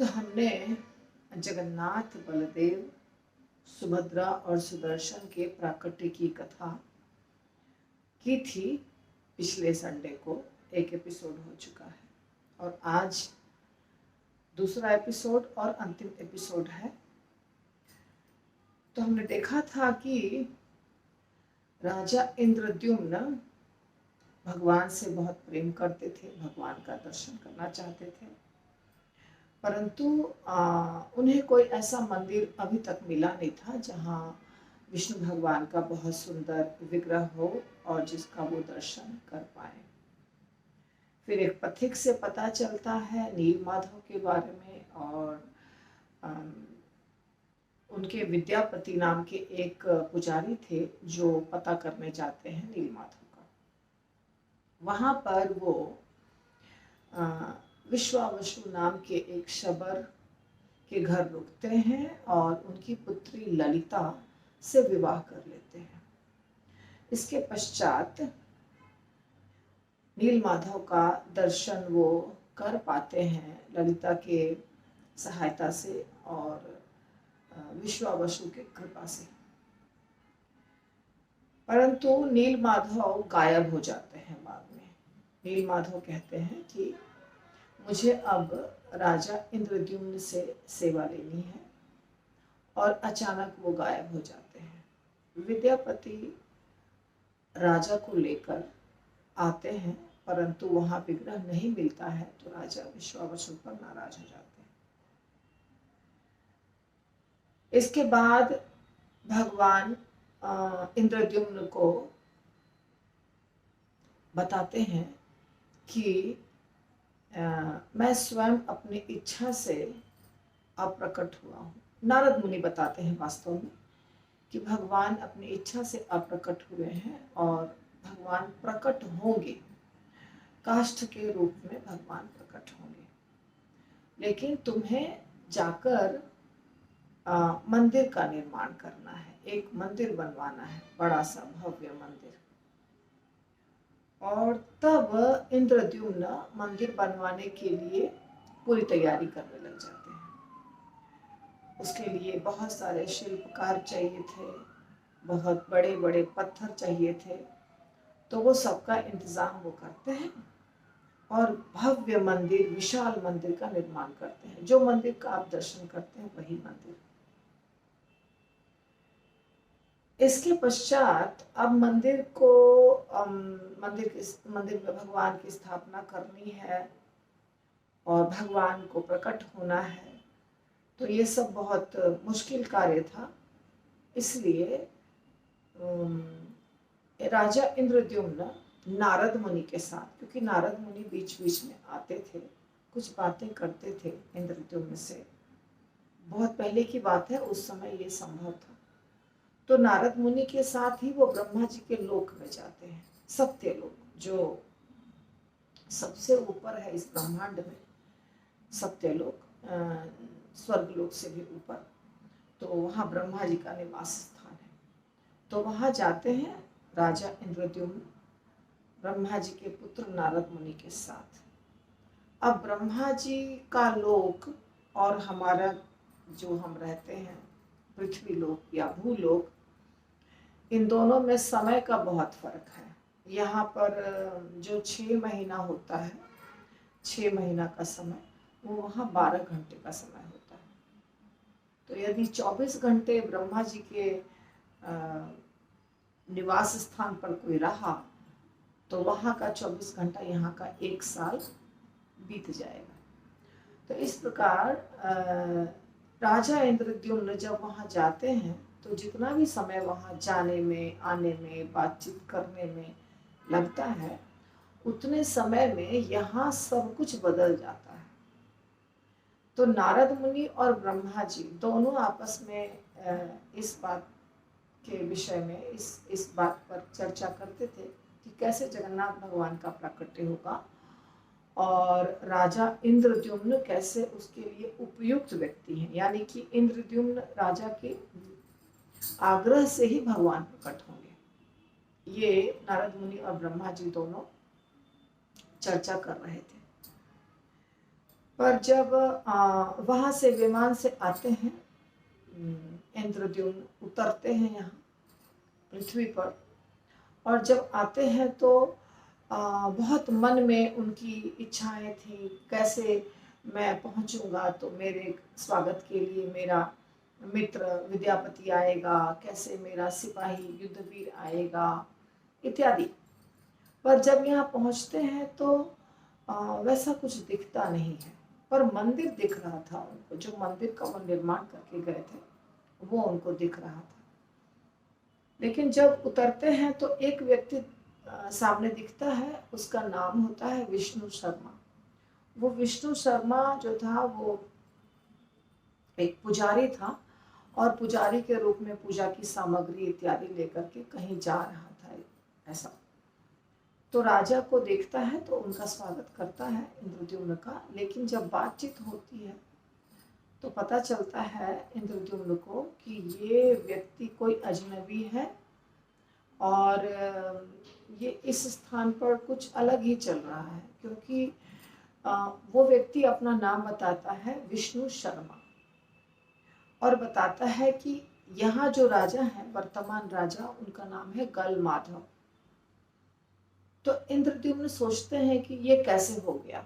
तो हमने जगन्नाथ, बलदेव, सुभद्रा और सुदर्शन के प्राकट्य की कथा की थी। पिछले संडे को एक एपिसोड हो चुका है और आज दूसरा एपिसोड और अंतिम एपिसोड है। तो हमने देखा था कि राजा इंद्रद्युम्न भगवान से बहुत प्रेम करते थे, भगवान का दर्शन करना चाहते थे, परंतु उन्हें कोई ऐसा मंदिर अभी तक मिला नहीं था जहाँ विष्णु भगवान का बहुत सुंदर विग्रह हो और जिसका वो दर्शन कर पाए। फिर एक पथिक से पता चलता है नील माधव के बारे में और उनके विद्यापति नाम के एक पुजारी थे जो पता करने जाते हैं नील माधव का। वहाँ पर वो विश्वावसु नाम के एक शबर के घर रुकते हैं और उनकी पुत्री ललिता से विवाह कर लेते हैं। इसके पश्चात नील माधव का दर्शन वो कर पाते हैं ललिता के सहायता से और विश्वावसु के कृपा से, परंतु नील माधव गायब हो जाते हैं बाद में। नील माधव कहते हैं कि मुझे अब राजा इंद्रद्युम्न से सेवा लेनी है और अचानक वो गायब हो जाते हैं। विद्यापति राजा को लेकर आते हैं परंतु वहां विग्रह नहीं मिलता है तो राजा विश्वावसु पर नाराज हो जाते हैं। इसके बाद भगवान इंद्रद्युम्न को बताते हैं कि मैं स्वयं अपनी इच्छा से अप्रकट हुआ हूँ। नारद मुनि बताते हैं वास्तव में कि भगवान अपनी इच्छा से अप्रकट हुए हैं और भगवान प्रकट होंगे, काष्ठ के रूप में भगवान प्रकट होंगे, लेकिन तुम्हें जाकर मंदिर का निर्माण करना है, एक मंदिर बनवाना है, बड़ा सा भव्य मंदिर। और तब इंद्रद्युम्न मंदिर बनवाने के लिए पूरी तैयारी करने लग जाते हैं। उसके लिए बहुत सारे शिल्पकार चाहिए थे, बहुत बड़े बड़े पत्थर चाहिए थे, तो वो सबका इंतजाम वो करते हैं और भव्य मंदिर, विशाल मंदिर का निर्माण करते हैं। जो मंदिर का आप दर्शन करते हैं वही मंदिर। इसके पश्चात अब मंदिर में भगवान की स्थापना करनी है और भगवान को प्रकट होना है, तो ये सब बहुत मुश्किल कार्य था। इसलिए राजा इंद्रद्युम्न नारद मुनि के साथ, क्योंकि नारद मुनि बीच बीच में आते थे, कुछ बातें करते थे इंद्रद्युम्न से। बहुत पहले की बात है, उस समय ये संभव था। तो नारद मुनि के साथ ही वो ब्रह्मा जी के लोक में जाते हैं, सत्य लोक, जो सबसे ऊपर है इस ब्रह्मांड में। सत्य लोक स्वर्ग लोक से भी ऊपर, तो वहाँ ब्रह्मा जी का निवास स्थान है। तो वहाँ जाते हैं राजा इंद्रद्युम्न ब्रह्मा जी के पुत्र नारद मुनि के साथ। अब ब्रह्मा जी का लोक और हमारा जो हम रहते हैं पृथ्वी लोक या भूलोक, इन दोनों में समय का बहुत फर्क है। यहाँ पर जो 6 महीना होता है, 6 महीना का समय, वो वहाँ 12 घंटे का समय होता है। तो यदि 24 घंटे ब्रह्मा जी के निवास स्थान पर कोई रहा तो वहाँ का 24 घंटा यहाँ का 1 साल बीत जाएगा। तो इस प्रकार राजा इंद्रद्युम्न जब वहाँ जाते हैं तो जितना भी समय वहाँ जाने में, आने में, बातचीत करने में लगता है, उतने समय में यहाँ सब कुछ बदल जाता है। तो नारद मुनि और ब्रह्मा जी दोनों आपस में इस बात के विषय में, इस बात पर चर्चा करते थे कि कैसे जगन्नाथ भगवान का प्राकट्य होगा और राजा इंद्रद्युम्न कैसे उसके लिए उपयुक्त व्यक्ति हैं। यानी कि इंद्रद्युम्न राजा के आग्रह से ही भगवान प्रकट होंगे। ये नारद मुनि और ब्रह्मा जी दोनों चर्चा कर रहे थे। पर जब वहाँ से विमान से आते हैं, इंद्रद्युम्न उतरते हैं यहाँ पृथ्वी पर, और जब आते हैं तो बहुत मन में उनकी इच्छाएं थी, कैसे मैं पहुंचूंगा तो मेरे स्वागत के लिए मेरा मित्र विद्यापति आएगा, कैसे मेरा सिपाही युद्धवीर आएगा इत्यादि। पर जब यहाँ पहुंचते हैं तो वैसा कुछ दिखता नहीं है, पर मंदिर दिख रहा था उनको, जो मंदिर का वो निर्माण करके गए थे वो उनको दिख रहा था। लेकिन जब उतरते हैं तो एक व्यक्ति सामने दिखता है, उसका नाम होता है विष्णु शर्मा। वो विष्णु शर्मा जो था वो एक पुजारी था, और पुजारी के रूप में पूजा की सामग्री इत्यादि लेकर के कहीं जा रहा था ऐसा। तो राजा को देखता है तो उनका स्वागत करता है इंद्रद्युम्न का। लेकिन जब बातचीत होती है तो पता चलता है इंद्रद्युम्न को कि ये व्यक्ति कोई अजनबी है, और ये इस स्थान पर कुछ अलग ही चल रहा है, क्योंकि वो व्यक्ति अपना नाम बताता है विष्णु शर्मा, और बताता है कि यहाँ जो राजा है, वर्तमान राजा, उनका नाम है गल माधव। तो इंद्रद्युम्न सोचते हैं कि ये कैसे हो गया।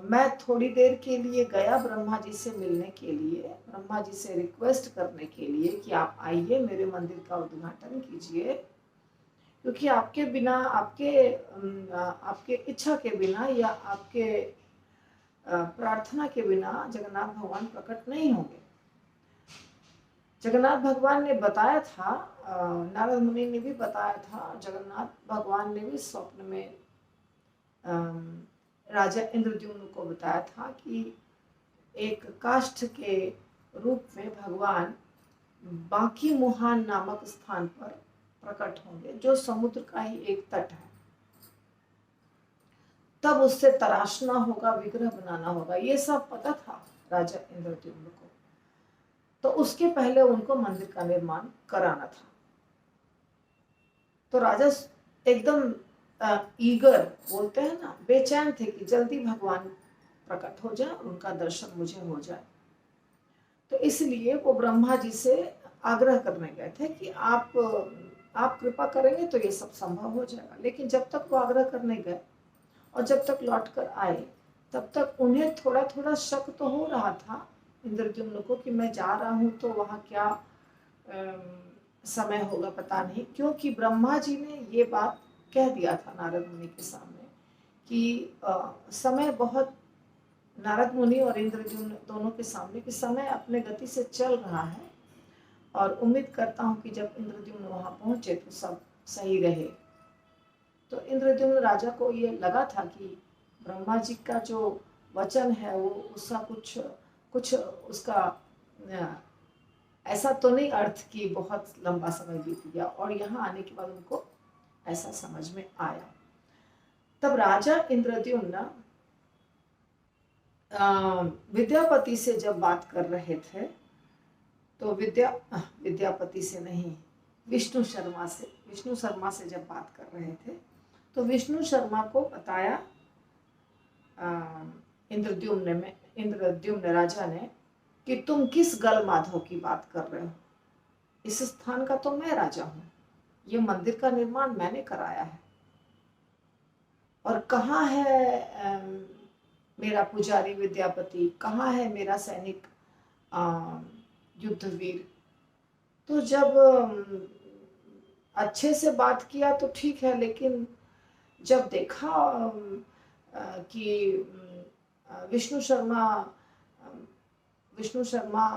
मैं थोड़ी देर के लिए गया ब्रह्मा जी से मिलने के लिए, ब्रह्मा जी से रिक्वेस्ट करने के लिए कि आप आइए मेरे मंदिर का उद्घाटन कीजिए, क्योंकि आपके बिना, आपके इच्छा के बिना या आपके प्रार्थना के बिना जगन्नाथ भगवान प्रकट नहीं होंगे। जगन्नाथ भगवान ने बताया था, नारद मुनि ने भी बताया था, जगन्नाथ भगवान ने भी स्वप्न में राजा इंद्रद्युम्न को बताया था कि एक काष्ठ के रूप में भगवान बांकी मुहान नामक स्थान पर प्रकट होंगे, जो समुद्र का ही एक तट है। तब उससे तराशना होगा, विग्रह बनाना होगा, ये सब पता था राजा इंद्रद्युम्न को। तो उसके पहले उनको मंदिर का निर्माण कराना था। तो राजा एकदम ईगर बोलते हैं ना, बेचैन थे कि जल्दी भगवान प्रकट हो जाए, उनका दर्शन मुझे हो जाए। तो इसलिए वो ब्रह्मा जी से आग्रह करने गए थे कि आप कृपा करेंगे तो ये सब संभव हो जाएगा। लेकिन जब तक वो आग्रह करने गए और जब तक लौट कर आए, तब तक उन्हें थोड़ा थोड़ा शक तो हो रहा था इंद्रद्युम्न को कि मैं जा रहा हूँ तो वहाँ क्या समय होगा पता नहीं, क्योंकि ब्रह्मा जी ने ये बात कह दिया था नारद मुनि के सामने कि समय बहुत, नारद मुनि और इंद्रद्युम्न दोनों के सामने कि समय अपने गति से चल रहा है, और उम्मीद करता हूँ कि जब इंद्रद्युम्न वहाँ पहुँचे तो सब सही रहे। तो इंद्रद्युम्न राजा को ये लगा था कि ब्रह्मा जी का जो वचन है वो उसका कुछ उसका ऐसा तो नहीं अर्थ कि बहुत लंबा समय बीत गया, और यहाँ आने के बाद उनको ऐसा समझ में आया। तब राजा इंद्रद्युम्न विद्यापति से जब बात कर रहे थे तो विद्यापति से नहीं, विष्णु शर्मा से जब बात कर रहे थे तो विष्णु शर्मा को बताया इंद्रद्युम्न राजा ने कि तुम किस गल माधव की बात कर रहे हो, इस स्थान का तो मैं राजा हूँ, ये मंदिर का निर्माण मैंने कराया है, और कहाँ है मेरा पुजारी विद्यापति, कहाँ है मेरा सैनिक युद्धवीर। तो जब अच्छे से बात किया तो ठीक है, लेकिन जब देखा कि विष्णु शर्मा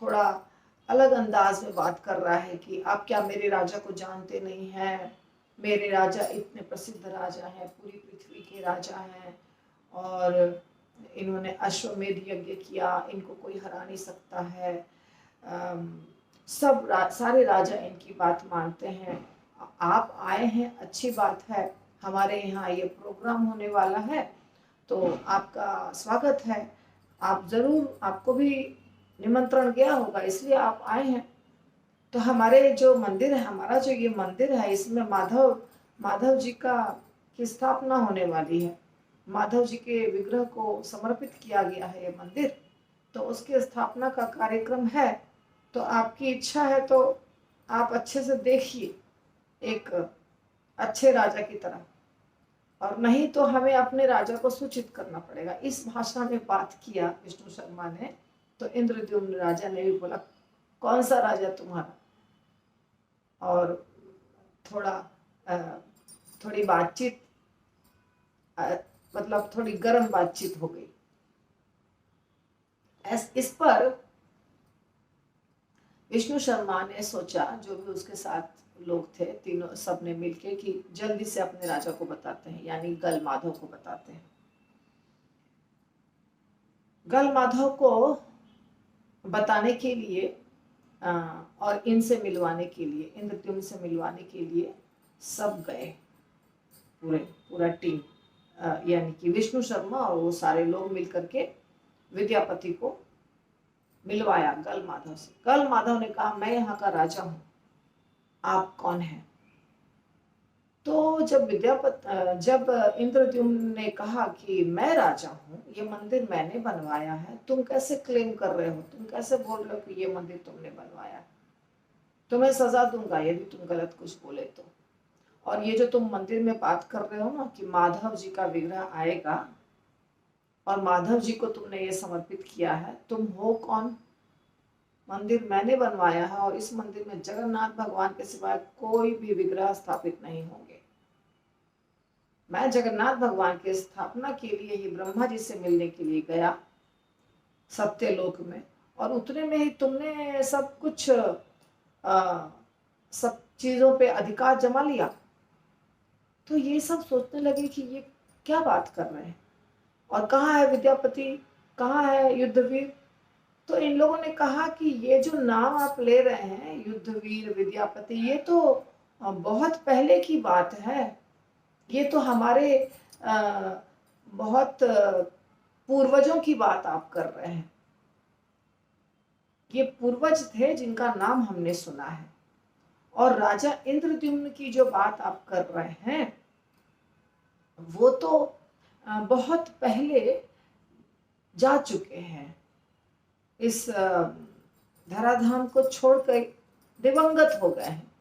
थोड़ा अलग अंदाज में बात कर रहा है कि आप क्या मेरे राजा को जानते नहीं हैं, मेरे राजा इतने प्रसिद्ध राजा हैं, पूरी पृथ्वी के राजा हैं, और इन्होंने अश्वमेध यज्ञ किया, इनको कोई हरा नहीं सकता है, सारे राजा इनकी बात मानते हैं, आप आए हैं अच्छी बात है, हमारे यहाँ ये प्रोग्राम होने वाला है तो आपका स्वागत है, आप जरूर, आपको भी निमंत्रण गया होगा इसलिए आप आए हैं। तो हमारे जो मंदिर है, हमारा जो ये मंदिर है, इसमें माधव जी की स्थापना होने वाली है, माधव जी के विग्रह को समर्पित किया गया है ये मंदिर, तो उसकी स्थापना का कार्यक्रम है। तो आपकी इच्छा है तो आप अच्छे से देखिए, एक अच्छे राजा की तरह, और नहीं तो हमें अपने राजा को सूचित करना पड़ेगा। इस भाषा में बात किया विष्णु शर्मा ने। तो इंद्रद्युम्न राजा ने भी बोला, कौन सा राजा तुम्हारा? और थोड़ा थोड़ी बातचीत, मतलब थोड़ी गर्म बातचीत हो गई। इस पर विष्णु शर्मा ने सोचा, जो भी उसके साथ लोग थे तीनों, सब ने मिलके, कि जल्दी से अपने राजा को बताते हैं, यानी गल माधव को बताते हैं। गल माधव को बताने के लिए और इनसे मिलवाने के लिए, इंद्रद्युम्न से मिलवाने के लिए सब गए, पूरा टीम, यानी कि विष्णु शर्मा और वो सारे लोग मिलकर के विद्यापति को मिलवाया गल माधव से। गल माधव ने कहा, मैं यहाँ का राजा हूँ, आप कौन हैं? तो जब इंद्रद्युम्न ने कहा कि मैं राजा हूँ, ये मंदिर मैंने बनवाया है, तुम कैसे क्लेम कर रहे हो, तुम कैसे बोल रहे हो कि ये मंदिर तुमने बनवाया? तुम्हें सजा दूंगा यदि तुम गलत कुछ बोले तो। और ये जो तुम मंदिर में बात कर रहे हो ना कि माधव जी का विग्रह आएगा और माधव जी को तुमने ये समर्पित किया है, तुम हो कौन? मंदिर मैंने बनवाया है और इस मंदिर में जगन्नाथ भगवान के सिवाय कोई भी विग्रह स्थापित नहीं होंगे। मैं जगन्नाथ भगवान की स्थापना के लिए ही ब्रह्मा जी से मिलने के लिए गया सत्यलोक में, और उतने में ही तुमने सब कुछ सब चीजों पे अधिकार जमा लिया। तो ये सब सोचने लगे कि ये क्या बात कर रहे हैं, और कहाँ है विद्यापति, कहाँ है युद्धवीर? तो इन लोगों ने कहा कि ये जो नाम आप ले रहे हैं, युद्धवीर, विद्यापति, ये तो बहुत पहले की बात है। ये तो हमारे बहुत पूर्वजों की बात आप कर रहे हैं। ये पूर्वज थे जिनका नाम हमने सुना है। और राजा इंद्रद्युम्न की जो बात आप कर रहे हैं, वो तो बहुत पहले जा चुके हैं, इस धराधाम को छोड़कर दिवंगत हो गए हैं।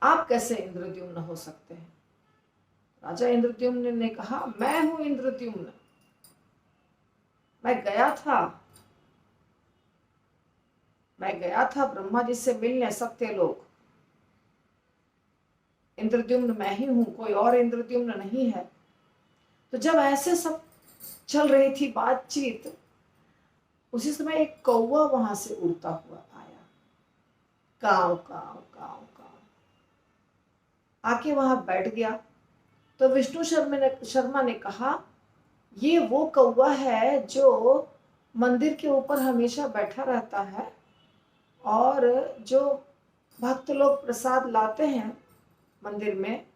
आप कैसे इंद्रद्युम्न हो सकते हैं? राजा इंद्रद्युम्न ने कहा, मैं हूं इंद्रद्युम्न, मैं गया था ब्रह्मा जी से मिलने सत्यलोक। इंद्रद्युम्न मैं ही हूं, कोई और इंद्रद्युम्न नहीं है। तो जब ऐसे सब चल रही थी बातचीत, उसी समय एक कौवा वहां से उड़ता हुआ आया, काव काव काव काव, आके वहां बैठ गया। तो विष्णु शर्मा ने कहा, ये वो कौवा है जो मंदिर के ऊपर हमेशा बैठा रहता है, और जो भक्त लोग प्रसाद लाते हैं मंदिर में,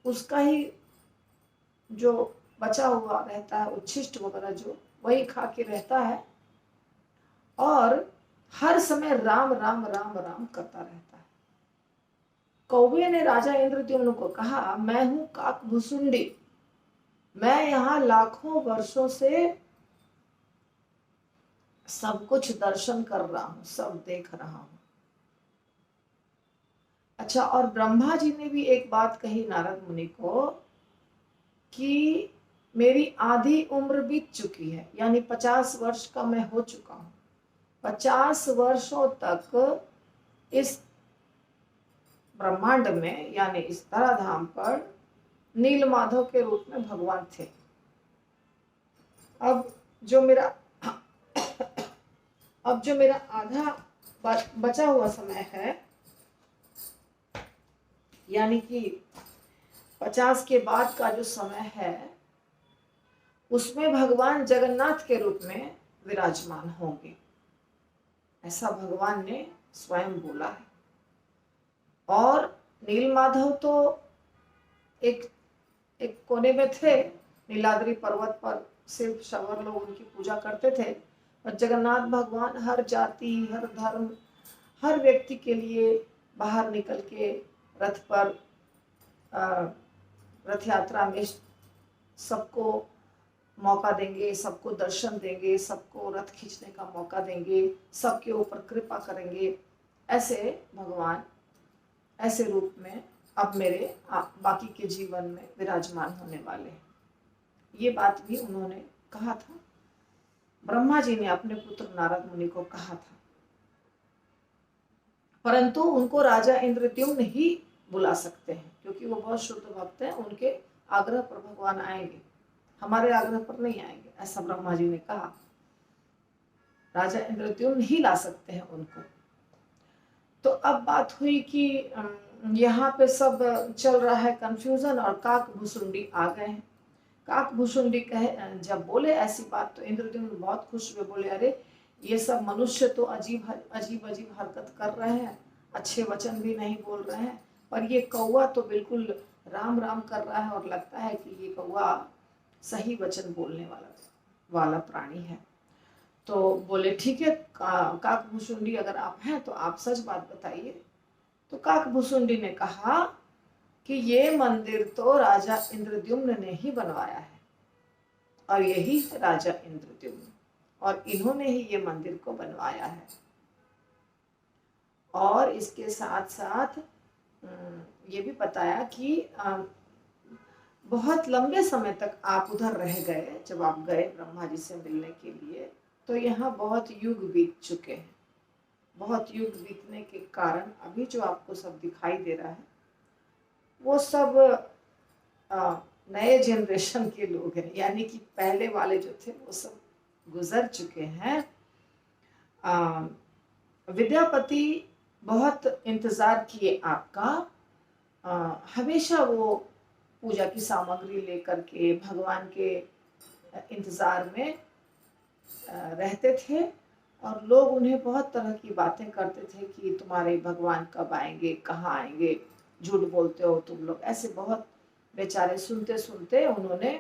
उसका ही जो बचा हुआ रहता है, उच्छिष्ट वगैरह, जो वही खा के रहता है, और हर समय राम राम राम राम करता रहता है। कौवे ने राजा इंद्रद्युम्न को कहा, मैं हूं काकभुसुंडी, मैं यहाँ लाखों वर्षों से सब कुछ दर्शन कर रहा हूं, सब देख रहा हूं। अच्छा, और ब्रह्मा जी ने भी एक बात कही नारद मुनि को कि मेरी आधी उम्र बीत चुकी है, यानी 50 वर्ष का मैं हो चुका हूं। 50 वर्षों तक इस ब्रह्मांड में, यानी इस धराधाम पर नील माधव के रूप में भगवान थे। अब जो मेरा आधा बचा हुआ समय है, यानी कि 50 के बाद का जो समय है, उसमें भगवान जगन्नाथ के रूप में विराजमान होंगे, ऐसा भगवान ने स्वयं बोला है। और नील माधव तो एक कोने में थे, नीलाद्रि पर्वत पर सिर्फ शंवर लोग उनकी पूजा करते थे, और जगन्नाथ भगवान हर जाति, हर धर्म, हर व्यक्ति के लिए बाहर निकल के रथ पर रथ यात्रा में सबको मौका देंगे, सबको दर्शन देंगे, सबको रथ खींचने का मौका देंगे, सबके ऊपर कृपा करेंगे। ऐसे भगवान ऐसे रूप में अब मेरे बाकी के जीवन में विराजमान होने वाले हैं। ये बात भी उन्होंने कहा था, ब्रह्मा जी ने अपने पुत्र नारद मुनि को कहा था। परंतु उनको राजा इंद्रद्युम्न ही बुला सकते हैं, क्योंकि वो बहुत शुद्ध भक्त हैं। उनके आग्रह पर भगवान आएंगे, हमारे आग्रह पर नहीं आएंगे, ऐसा ब्रह्मा जी ने कहा। राजा इंद्रद्युम्न ही ला सकते हैं उनको। तो अब बात हुई कि यहाँ पे सब चल रहा है कंफ्यूजन, और काकभूसुंडी आ गए हैं। काकभूसुंडी कहे जब बोले ऐसी बात, तो इंद्रद्युम्न बहुत खुश हुए, बोले अरे ये सब मनुष्य तो अजीब अजीब अजीब हरकत कर रहे हैं, अच्छे वचन भी नहीं बोल रहे हैं, पर ये कौवा तो बिल्कुल राम राम कर रहा है, और लगता है कि ये कौवा सही वचन बोलने वाला प्राणी है। तो बोले ठीक है काकभूसुंडी, अगर आप हैं तो आप सच बात बताइए। तो काकभूसुंडी ने कहा कि ये मंदिर तो राजा इंद्रद्युम्न ने ही बनवाया है, और यही है राजा इंद्रद्युम्न, और इन्होंने ही ये मंदिर को बनवाया है। और इसके साथ साथ ये भी बताया कि बहुत लंबे समय तक आप उधर रह गए, जब आप गए ब्रह्मा जी से मिलने के लिए, तो यहाँ बहुत युग बीत चुके हैं। बहुत युग बीतने के कारण अभी जो आपको सब दिखाई दे रहा है, वो सब नए जनरेशन के लोग हैं, यानी कि पहले वाले जो थे वो सब गुजर चुके हैं। विद्यापति बहुत इंतज़ार किए आपका, हमेशा वो पूजा की सामग्री लेकर के भगवान के इंतज़ार में रहते थे, और लोग उन्हें बहुत तरह की बातें करते थे कि तुम्हारे भगवान कब आएंगे, कहाँ आएंगे, झूठ बोलते हो तुम लोग, ऐसे बहुत बेचारे सुनते सुनते उन्होंने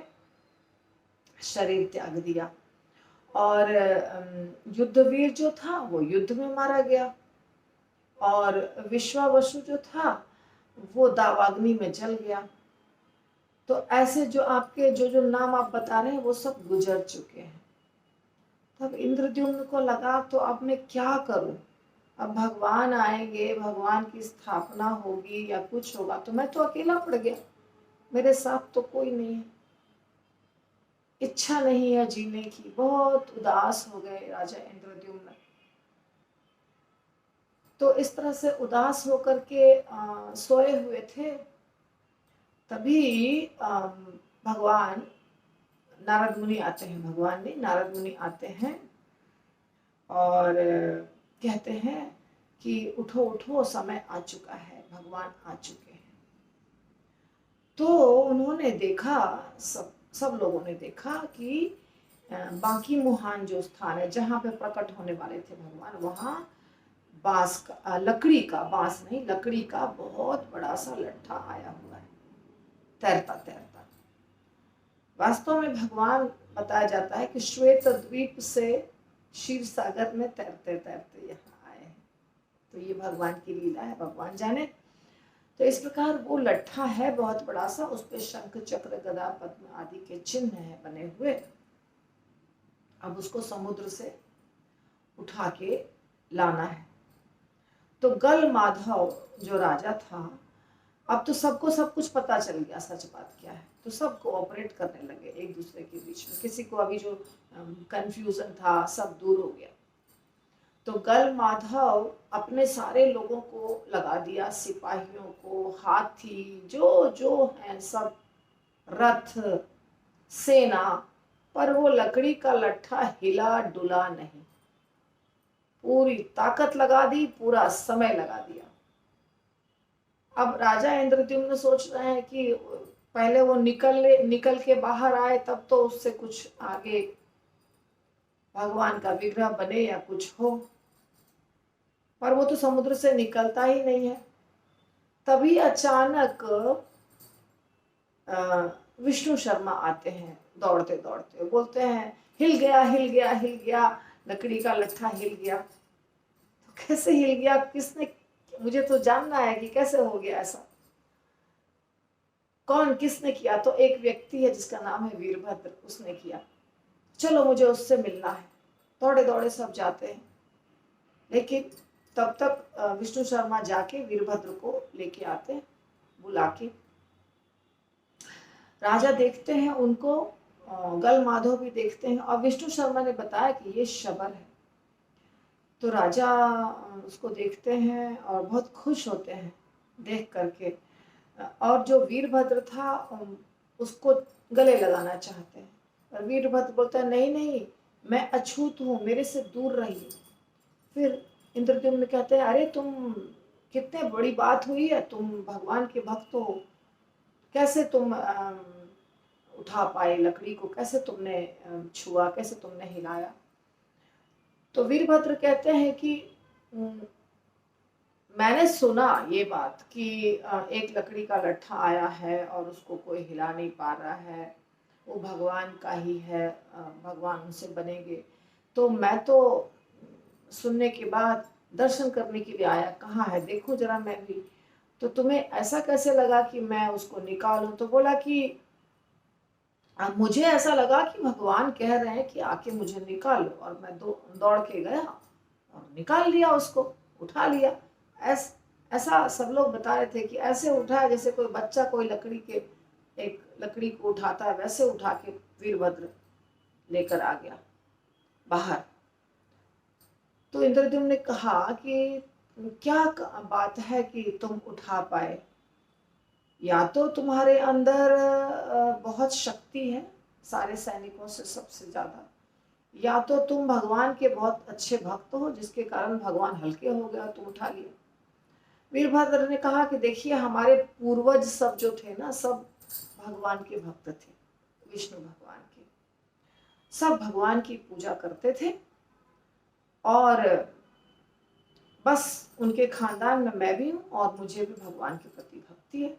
शरीर त्याग दिया। और युद्धवीर जो था वो युद्ध में मारा गया, और विश्वावसु जो था वो दावाग्नि में जल गया। तो ऐसे जो आपके जो नाम आप बता रहे हैं वो सब गुजर चुके हैं। तब इंद्रद्युम्न को लगा तो अब मैं क्या करूं, अब भगवान आएंगे, भगवान की स्थापना होगी या कुछ होगा, तो मैं तो अकेला पड़ गया, मेरे साथ तो कोई नहीं है, इच्छा नहीं है जीने की। बहुत उदास हो गए राजा इंद्रद्युम्न। तो इस तरह से उदास होकर के सोए हुए थे। तभी भगवान नारद मुनि आते हैं, भगवान नहीं नारद मुनि आते हैं, और कहते हैं कि उठो उठो, समय आ चुका है, भगवान आ चुके हैं। तो उन्होंने देखा, सब लोगों ने देखा कि बांकी मुहान जो स्थान है जहाँ पे प्रकट होने वाले थे भगवान, वहाँ बांस का, लकड़ी का, बांस नहीं लकड़ी का बहुत बड़ा सा लट्ठा आया हुआ है, तैरता तैरता। वास्तव में भगवान बताया जाता है कि श्वेत द्वीप से क्षीर सागर में तैरते तैरते यहाँ आए हैं। तो ये भगवान की लीला है, भगवान जाने। तो इस प्रकार वो लट्ठा है बहुत बड़ा सा, उस पे शंख चक्र गदा पद्म आदि के चिन्ह है बने हुए। अब उसको समुद्र से उठा के लाना है। तो गल माधव जो राजा था, अब तो सबको सब कुछ पता चल गया सच बात क्या है, तो सब कोऑपरेट करने लगे एक दूसरे के बीच में। किसी को अभी जो कंफ्यूजन था सब दूर हो गया। तो गल माधव अपने सारे लोगों को लगा दिया, सिपाहियों को, हाथी जो जो हैं सब, रथ, सेना, पर वो लकड़ी का लट्ठा हिला डुला नहीं। पूरी ताकत लगा दी, पूरा समय लगा दिया। अब राजा इंद्रद्युम्न सोच रहे हैं कि पहले वो निकल के बाहर आए, तब तो उससे कुछ आगे भगवान का विग्रह बने या कुछ हो, पर वो तो समुद्र से निकलता ही नहीं है। तभी अचानक विष्णु शर्मा आते हैं दौड़ते दौड़ते, बोलते हैं हिल गया हिल गया हिल गया, लकड़ी का लट्ठा हिल गया। तो कैसे हिल गया, किसने, मुझे तो जानना है कि कैसे हो गया ऐसा। कौन किसने किया? तो एक व्यक्ति है जिसका नाम है वीरभद्र, उसने किया। चलो मुझे उससे मिलना है। दौड़े दौड़े सब जाते हैं, लेकिन तब तक विष्णु शर्मा जाके वीरभद्र को लेके आते हैं बुला के। राजा देखते हैं उनको, गल माधव भी देखते हैं, और विष्णु शर्मा ने बताया कि ये शबर है। तो राजा उसको देखते हैं और बहुत खुश होते हैं देख करके, और जो वीरभद्र था उसको गले लगाना चाहते हैं, और वीरभद्र बोलता है नहीं नहीं, मैं अछूत हूँ, मेरे से दूर रहिए। फिर इंद्रद्युम्न कहते हैं अरे तुम, कितने बड़ी बात हुई है, तुम भगवान के भक्त हो, कैसे तुम उठा पाए लकड़ी को, कैसे तुमने छुआ, कैसे तुमने हिलाया? तो वीरभद्र कहते हैं कि मैंने सुना ये बात कि एक लकड़ी का लट्ठा आया है और उसको कोई हिला नहीं पा रहा है, वो भगवान का ही है, भगवान उनसे बनेंगे। तो मैं तो सुनने के बाद दर्शन करने के लिए आया, कहाँ है देखो जरा मैं भी। तो तुम्हें ऐसा कैसे लगा कि मैं उसको निकालूं? तो बोला कि मुझे ऐसा लगा कि भगवान कह रहे हैं कि आके मुझे निकालो, और मैं दौड़ के गया और निकाल लिया उसको, उठा लिया। ऐसा सब लोग बता रहे थे कि ऐसे उठाया जैसे कोई बच्चा कोई लकड़ी के, एक लकड़ी को उठाता है, वैसे उठा के वीरभद्र लेकर आ गया बाहर। तो इंद्रद्युम्न ने कहा कि क्या बात है कि तुम उठा पाए? या तो तुम्हारे अंदर बहुत शक्ति है, सारे सैनिकों से सबसे ज्यादा, या तो तुम भगवान के बहुत अच्छे भक्त हो जिसके कारण भगवान हल्के हो गया, तुम उठा लिया। वीरभद्र ने कहा कि देखिए हमारे पूर्वज सब जो थे ना, सब भगवान के भक्त थे, विष्णु भगवान के, सब भगवान की पूजा करते थे, और बस उनके खानदान में मैं भी हूँ और मुझे भी भगवान के प्रति भक्ति है।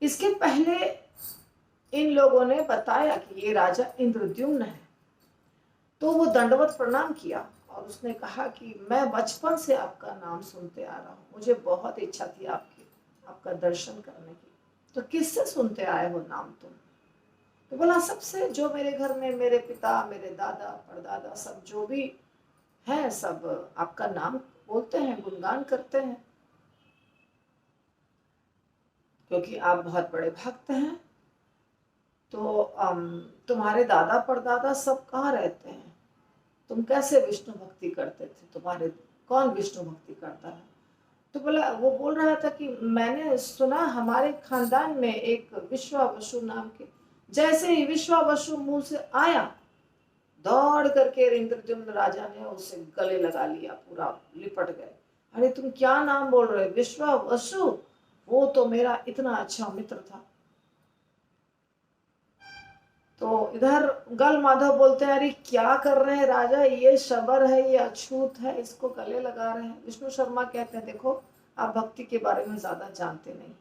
इसके पहले इन लोगों ने बताया कि ये राजा इंद्रद्युम्न है, तो वो दंडवत प्रणाम किया और उसने कहा कि मैं बचपन से आपका नाम सुनते आ रहा हूँ, मुझे बहुत इच्छा थी आपका दर्शन करने की। तो किससे सुनते आए हो नाम तुम? तो बोला सबसे, जो मेरे घर में मेरे पिता, मेरे दादा परदादा सब जो भी हैं, सब आपका नाम बोलते हैं, गुणगान करते हैं, क्योंकि आप बहुत बड़े भक्त हैं। तो तुम्हारे दादा परदादा सब कहाँ रहते हैं? तुम कैसे विष्णु भक्ति करते थे? तुम्हारे कौन विष्णु भक्ति करता है? तो बोला, वो बोल रहा था कि मैंने सुना हमारे खानदान में एक विश्वावसु नाम के, जैसे ही विश्वावसु मुंह से आया, दौड़ करके इंद्रद्युम्न राजा ने उसे गले लगा लिया, पूरा लिपट गए। अरे तुम क्या नाम बोल रहे? विश्वावसु, वो तो मेरा इतना अच्छा मित्र था। तो इधर गल माधव बोलते हैं अरे क्या कर रहे हैं राजा, ये शबर है, ये अछूत है, इसको गले लगा रहे हैं। विष्णु शर्मा कहते हैं देखो, आप भक्ति के बारे में ज्यादा जानते नहीं,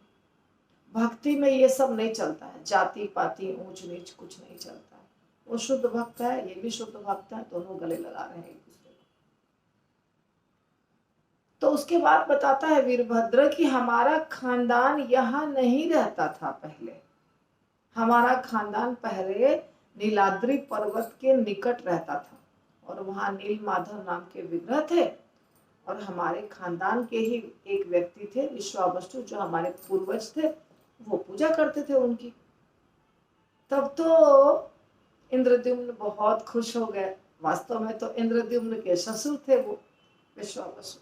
भक्ति में ये सब नहीं चलता है, जाति पाति ऊंच नीच कुछ नहीं चलता है। वो शुद्ध भक्त है, ये भी शुद्ध भक्त है, दोनों गले लगा रहे हैं एक दूसरे को। तो उसके बाद बताता है वीरभद्र कि हमारा खानदान यहाँ नहीं रहता था पहले, हमारा खानदान पहले नीलाद्री पर्वत के निकट रहता था, और वहां नील माधव नाम के विग्रह थे, और हमारे खानदान के ही एक व्यक्ति थे विश्वावसु, जो हमारे पूर्वज थे, वो पूजा करते थे उनकी। तब तो इंद्रद्युम्न बहुत खुश हो गए। वास्तव में तो इंद्रद्युम्न के ससुर थे वो विश्वावसु।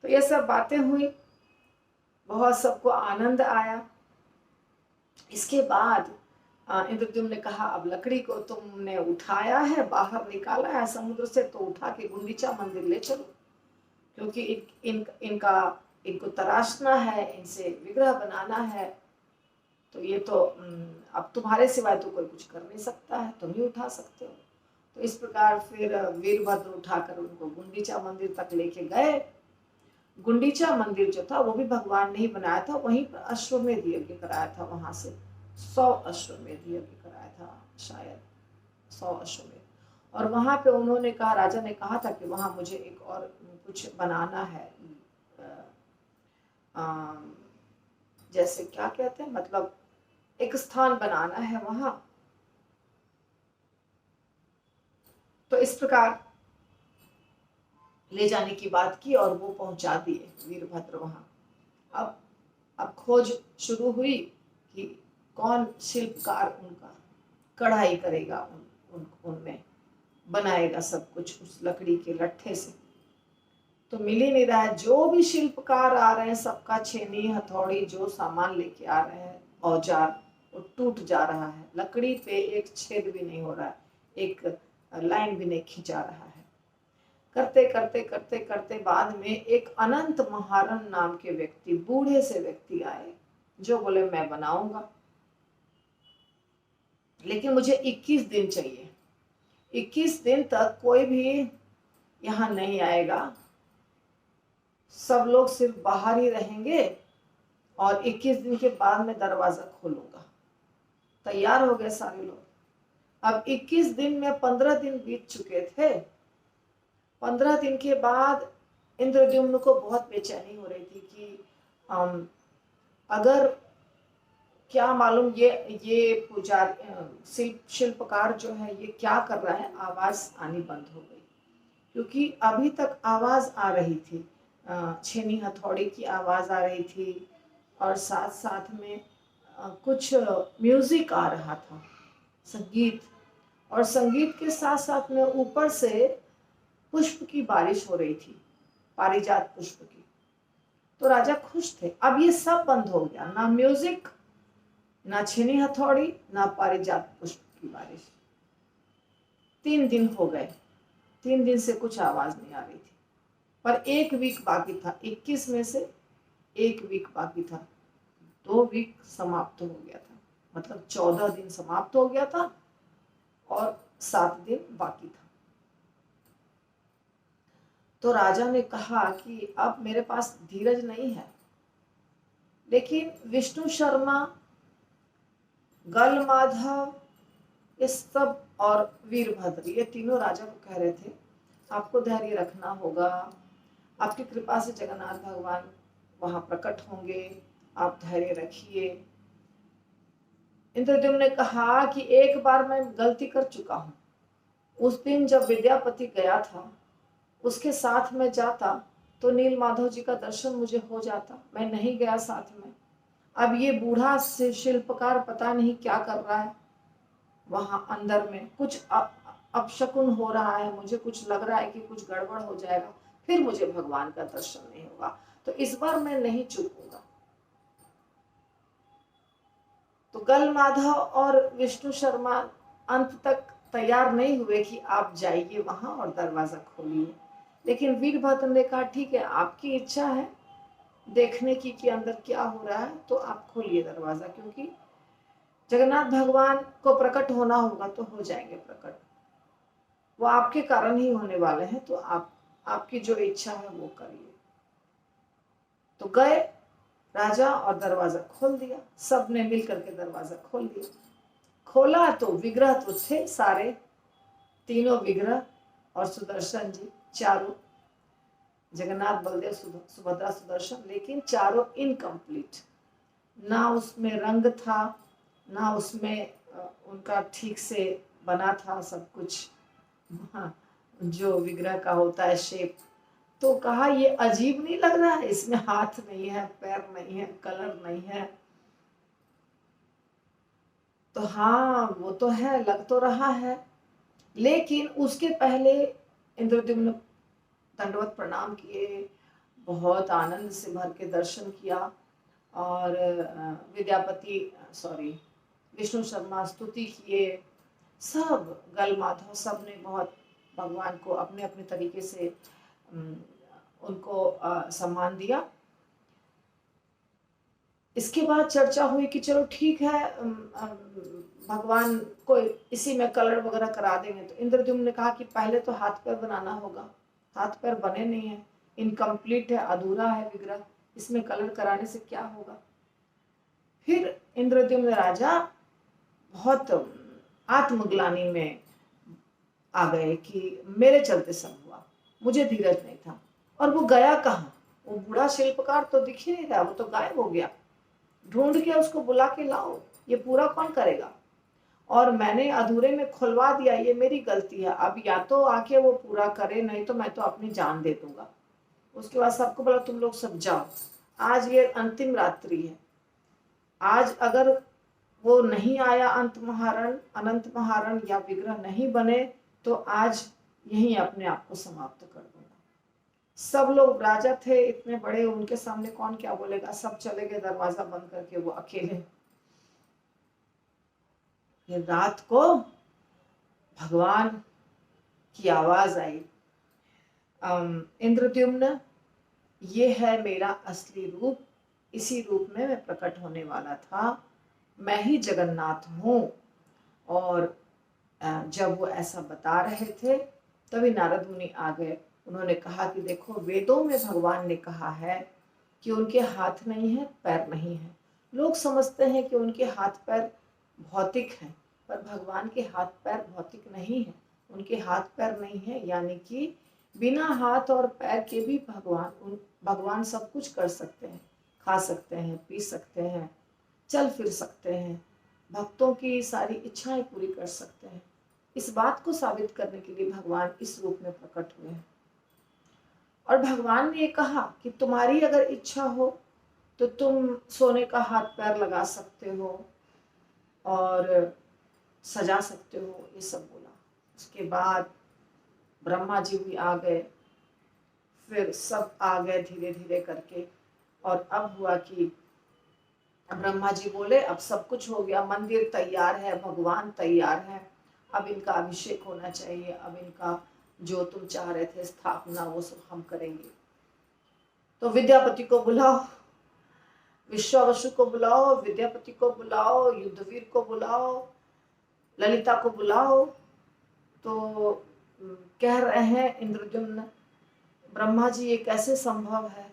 तो ये सब बातें हुई, बहुत सबको आनंद आया। इसके बाद इंद्रद्युम्न ने कहा अब लकड़ी को तुमने उठाया है, बाहर निकाला है समुद्र से, तो उठा के गुंडीचा मंदिर ले चलो, क्योंकि इनको तराशना है, इनसे विग्रह बनाना है। तो ये तो अब तुम्हारे सिवाय तो कोई कुछ कर नहीं सकता है, तुम ही उठा सकते हो। तो इस प्रकार फिर वीरभद्र उठाकर उनको गुंडीचा मंदिर तक लेके गए। गुंडीचा मंदिर जो था वो भी भगवान ने ही बनाया था, वहीं पर अश्वमेध यज्ञ कराया था, वहां से 100 अश्वमेध यज्ञ कराया था, शायद 100 अश्वमेध। और वहां पे उन्होंने कहा, राजा ने कहा था कि वहां मुझे एक और कुछ बनाना है, जैसे क्या कहते हैं, मतलब एक स्थान बनाना है वहां। तो इस प्रकार ले जाने की बात की और वो पहुंचा दिए वीरभद्र वहां। अब खोज शुरू हुई कि कौन शिल्पकार उनका कढ़ाई करेगा, उनमें बनाएगा सब कुछ उस लकड़ी के लट्ठे से। तो मिल ही नहीं रहा है। जो भी शिल्पकार आ रहे हैं सबका छेनी हथौड़ी जो सामान लेके आ रहे हैं औजार, वो टूट जा रहा है। लकड़ी पे एक छेद भी नहीं हो रहा है, एक लाइन भी नहीं खिंचा रहा है। करते करते करते करते बाद में एक अनंत महारन नाम के व्यक्ति, बूढ़े से व्यक्ति आए, जो बोले मैं बनाऊंगा, लेकिन मुझे 21 दिन चाहिए। 21 दिन तक कोई भी यहाँ नहीं आएगा, सब लोग सिर्फ बाहर ही रहेंगे और 21 दिन के बाद मैं दरवाजा खोलूंगा। तैयार हो गए सारे लोग। अब 21 दिन में 15 दिन बीत चुके थे। 15 दिन के बाद इंद्रद्युम्न को बहुत बेचैनी हो रही थी कि अगर क्या मालूम ये पुजारी शिल्पकार जो है ये क्या कर रहा है। आवाज आनी बंद हो गई, क्योंकि अभी तक आवाज आ रही थी, छेनी हथौड़ी की आवाज आ रही थी और साथ साथ में कुछ म्यूजिक आ रहा था, संगीत। और संगीत के साथ साथ में ऊपर से पुष्प की बारिश हो रही थी, पारिजात पुष्प की। तो राजा खुश थे। अब ये सब बंद हो गया, ना म्यूजिक, ना छीनी हथौड़ी, ना पारिजात पुष्प की बारिश। 3 दिन हो गए, 3 दिन से कुछ आवाज नहीं आ रही थी। पर 1 वीक बाकी था, 21 में से 1 वीक बाकी था। 2 वीक समाप्त हो गया था, मतलब 14 दिन समाप्त हो गया था और 7 दिन बाकी था। तो राजा ने कहा कि अब मेरे पास धीरज नहीं है, लेकिन विष्णु शर्मा, गलमाधव, ये सब और वीरभद्र, ये तीनों राजा को कह रहे थे आपको धैर्य रखना होगा, आपकी कृपा से जगन्नाथ भगवान वहां प्रकट होंगे, आप धैर्य रखिए। इंद्रद्युम्न ने कहा कि एक बार मैं गलती कर चुका हूं। उस दिन जब विद्यापति गया था, उसके साथ में जाता तो नील माधव जी का दर्शन मुझे हो जाता। मैं नहीं गया साथ में। अब ये बूढ़ा शिल्पकार पता नहीं क्या कर रहा है वहां अंदर में, कुछ अपशकुन हो रहा है। मुझे कुछ लग रहा है कि कुछ गड़बड़ हो जाएगा, फिर मुझे भगवान का दर्शन नहीं होगा। तो इस बार मैं नहीं चूकूंगा। तो गल माधव और विष्णु शर्मा अंत तक तैयार नहीं हुए कि आप जाइए वहां और दरवाजा खोलिए। लेकिन वीरभद्र ने कहा ठीक है, आपकी इच्छा है देखने की कि अंदर क्या हो रहा है, तो आप खोलिए दरवाजा, क्योंकि जगन्नाथ भगवान को प्रकट होना होगा तो हो जाएंगे प्रकट। वो आपके कारण ही होने वाले हैं, तो आपकी जो इच्छा है वो करिए। तो गए राजा और दरवाजा खोल दिया। सब ने मिल करके दरवाजा खोल दिया। खोला तो विग्रह तो थे सारे, तीनों विग्रह और सुदर्शन जी चारों, जगन्नाथ, बलदेव, सुभद्रा, सुदर्शन, लेकिन चारों इनकम्प्लीट। ना उसमें रंग था, ना उसमें उनका ठीक से बना था सब कुछ, हाँ, जो विग्रह का होता है शेप। तो कहा ये अजीब नहीं लग रहा है, इसमें हाथ नहीं है, पैर नहीं है, कलर नहीं है। तो हाँ वो तो है, लग तो रहा है। लेकिन उसके पहले इंद्रद्युम्न दंडवत प्रणाम किए, बहुत आनंद से भर के दर्शन किया और विद्यापति सॉरी विष्णु शर्मा स्तुति किए। सब गल माधव सब ने बहुत भगवान को अपने अपने तरीके से उनको सम्मान दिया। इसके बाद चर्चा हुई कि चलो ठीक है, भगवान को इसी में कलर वगैरह करा देंगे। तो इंद्रद्युम्न ने कहा कि पहले तो हाथ पैर बनाना होगा, हाथ पैर बने नहीं है, इनकम्प्लीट है, अधूरा है विग्रह, इसमें कलर कराने से क्या होगा। फिर इंद्रद्युम्न राजा बहुत आत्मग्लानि में आ गए कि मेरे चलते सब हुआ, मुझे धीरज नहीं था। और वो गया कहाँ, वो बूढ़ा शिल्पकार तो दिख ही नहीं रहा, वो तो गायब हो गया। ढूंढ के उसको बुला के लाओ, ये पूरा कौन करेगा? और मैंने अधूरे में खुलवा दिया, ये मेरी गलती है, अब या तो आके वो पूरा करे, नहीं तो मैं तो अपनी जान दे दूंगा। उसके बाद सबको बोला तुम लोग सब जाओ, आज ये अंतिम रात्रि है, आज अगर वो नहीं आया अनंत महारण या विग्रह नहीं बने तो आज यहीं अपने आप को समाप्त कर दूंगा। सब लोग राजा थे इतने बड़े, उनके सामने कौन क्या बोलेगा, सब चले गए दरवाजा बंद करके, वो अकेले। फिर रात को भगवान की आवाज आई, इंद्रद्युम्न ये है मेरा असली रूप, इसी रूप में मैं प्रकट होने वाला था, मैं ही जगन्नाथ हूँ। और जब वो ऐसा बता रहे थे तभी नारद मुनि आ गए। उन्होंने कहा कि देखो, वेदों में भगवान ने कहा है कि उनके हाथ नहीं है, पैर नहीं है। लोग समझते हैं कि उनके हाथ पैर भौतिक हैं, पर भगवान के हाथ पैर भौतिक नहीं है। उनके हाथ पैर नहीं है यानी कि बिना हाथ और पैर के भी भगवान सब कुछ कर सकते हैं, खा सकते हैं, पी सकते हैं, चल फिर सकते हैं, भक्तों की सारी इच्छाएं पूरी कर सकते हैं। इस बात को साबित करने के लिए भगवान इस रूप में प्रकट हुए हैं। और भगवान ने ये कहा कि तुम्हारी अगर इच्छा हो तो तुम सोने का हाथ पैर लगा सकते हो और सजा सकते हो, ये सब बोला। उसके बाद ब्रह्मा जी भी आ गए, फिर सब आ गए धीरे धीरे करके। और अब हुआ कि ब्रह्मा जी बोले अब सब कुछ हो गया, मंदिर तैयार है, भगवान तैयार है, अब इनका अभिषेक होना चाहिए, अब इनका जो तुम चाह रहे थे स्थापना वो सब हम करेंगे। तो विद्यापति को बुलाओ, विश्वावसु को बुलाओ, विद्यापति को बुलाओ, युद्धवीर को बुलाओ, ललिता को बुलाओ। तो कह रहे हैं इंद्रद्युम्न, ब्रह्मा जी ये कैसे संभव है,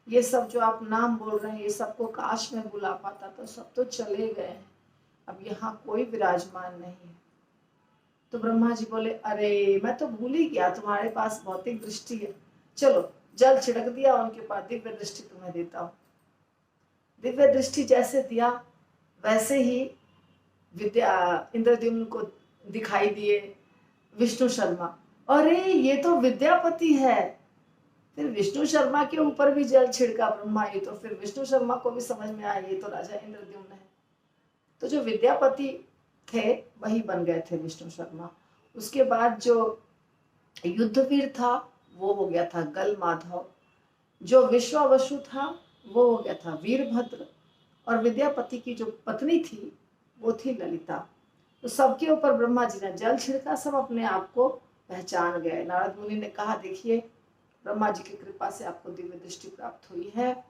ये सब जो आप नाम बोल रहे हैं ये सबको काश में बुला पाता, तो सब तो चले गए हैं, अब यहाँ कोई विराजमान नहीं है। तो ब्रह्मा जी बोले अरे मैं तो भूल ही गया, तुम्हारे पास भौतिक दृष्टि है, चलो जल छिड़क दिया उनके पास, दिव्य दृष्टि तुम्हें देता हूँ। दिव्य दृष्टि जैसे दिया वैसे ही इंद्रद्युम्न को दिखाई दिए विष्णु शर्मा। अरे ये तो विद्यापति है। फिर विष्णु शर्मा के ऊपर भी जल छिड़का ब्रह्मा, ये तो फिर विष्णु शर्मा को भी समझ में आया ये तो राजा इंद्रद्युम्न है। तो जो विद्यापति थे वही बन गए थे विष्णु शर्मा। उसके बाद जो युद्धवीर था वो हो गया था गल माधव, जो विश्वावसु था वो हो गया था वीरभद्र, और विद्यापति की जो पत्नी थी वो थी ललिता। तो सबके ऊपर ब्रह्मा जी ने जल छिड़का, सब अपने आप को पहचान गए। नारद मुनि ने कहा देखिए, ब्रह्मा जी की कृपा से आपको दिव्य दृष्टि प्राप्त हुई है,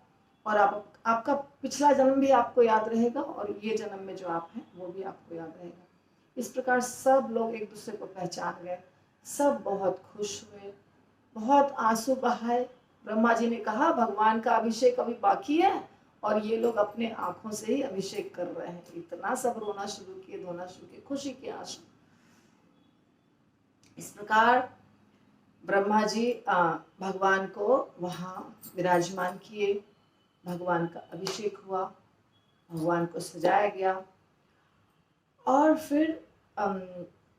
और आपका पिछला जन्म भी आपको याद रहेगा, और ये जन्म में जो आप हैं वो भी आपको याद रहेगा। इस प्रकार सब लोग एक दूसरे को पहचान गए, सब बहुत खुश हुए, बहुत आंसू बहाए। ब्रह्मा जी ने कहा भगवान का अभिषेक अभी बाकी है, और ये लोग अपने आंखों से ही अभिषेक कर रहे हैं। इतना सब रोना शुरू किए, धोना शुरू किए, खुशी के आंसू। इस प्रकार ब्रह्मा जी भगवान को वहाँ विराजमान किए, भगवान का अभिषेक हुआ, भगवान को सजाया गया। और फिर